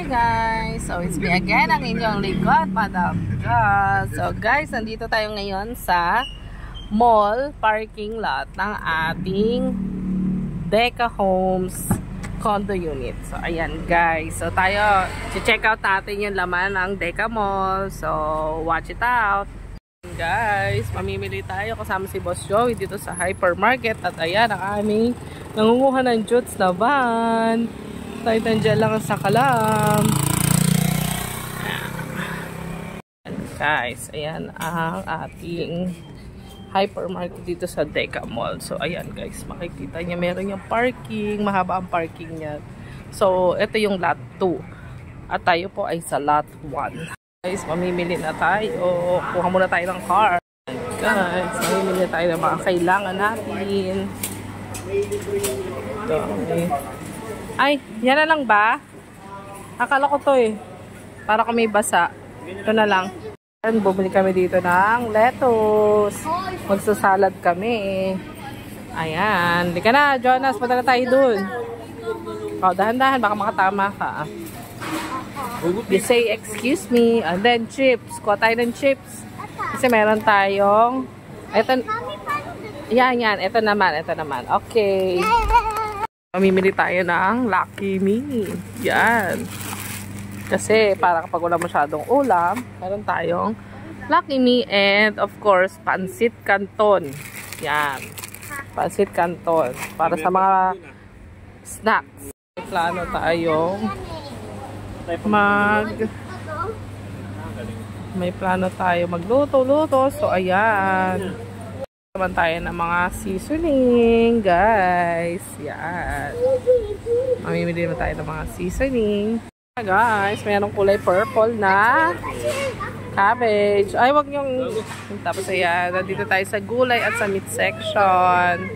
Hi guys! So it's me again, ang inyong lingkod, Madam Jazz. So guys, nandito tayo ngayon sa mall parking lot ng ating Deca Homes condo unit. So ayan guys, so tayo check out natin yung laman ng Deca Mall. So watch it out. Guys, mamimili tayo kasama si Boss Joey dito sa hypermarket. At ayan ang aming nangunguha ng jutes na van. Tayo nandiyan lang sa kalam. Guys, ayan ang ating hypermarket dito sa Deca Mall. So ayan guys, makikita niya meron yung parking, mahaba ang parking niya. So ito yung lot 2 at tayo po ay sa lot 1. Guys, mamimili na tayo. Kuha muna tayo ng car. Guys, mamimili tayo ng mga kailangan natin. Ito, okay. Ay, yan na lang ba? Akala ko to eh. Para kami basa. Ito na lang. Bumili kami dito ng lettuce. Magsasalad kami. Ayan. Hindi ka na, Jonas. Punta na tayo dun. O, dahan-dahan. Baka makatama ka. You say, excuse me. And then, chips. Kuha tayo ng chips. Kasi meron tayong... Ito, yan. Ito naman. Okay. Mamimili tayo ng Lucky Me. Yan. Kasi para kapag wala masyadong ulam, meron tayong Lucky Me and of course, Pansit Canton. Yan. Pansit Canton. Para sa mga snacks. May plano tayong magluto-luto. So, ayan. Naman tayo ng mga seasoning, guys. Yan. Mamimili naman tayo ng mga seasoning. Guys, mayroong kulay purple na cabbage. Ay, wag yung... Tapos ayan, nandito tayo sa gulay at sa meat section.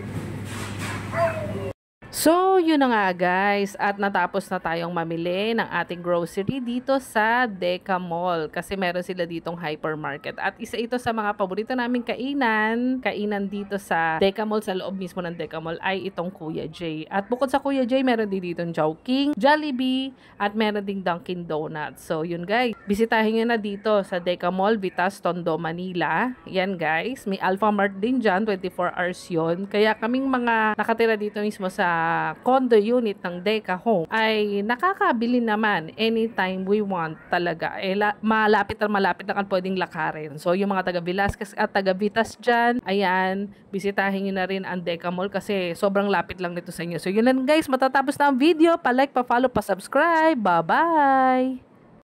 So, yun na nga guys, at natapos na tayong mamili ng ating grocery dito sa Deca Mall kasi meron sila ditong hypermarket at isa ito sa mga paborito naming kainan dito sa Deca Mall, sa loob mismo ng Deca Mall ay itong Kuya J. At bukod sa Kuya J, meron din ditong Chowking, Jollibee at meron ding Dunkin Donuts. So, yun guys, bisitahin nyo na dito sa Deca Mall, Vitas, Tondo, Manila. Yan guys, may Alpha Mart din dyan, 24 hours yun. Kaya kaming mga nakatira dito mismo sa condo unit ng Deca Home ay nakakabili naman anytime we want talaga. Malapit na kan pwedeng lakarin. So, yung mga taga Velasquez at taga Vitas dyan, ayan, bisitahin nyo na rin ang Deca Mall kasi sobrang lapit lang nito sa inyo. So, yun lang guys, matatapos na ang video. Pa-like, pa-follow, pa-subscribe. Bye-bye!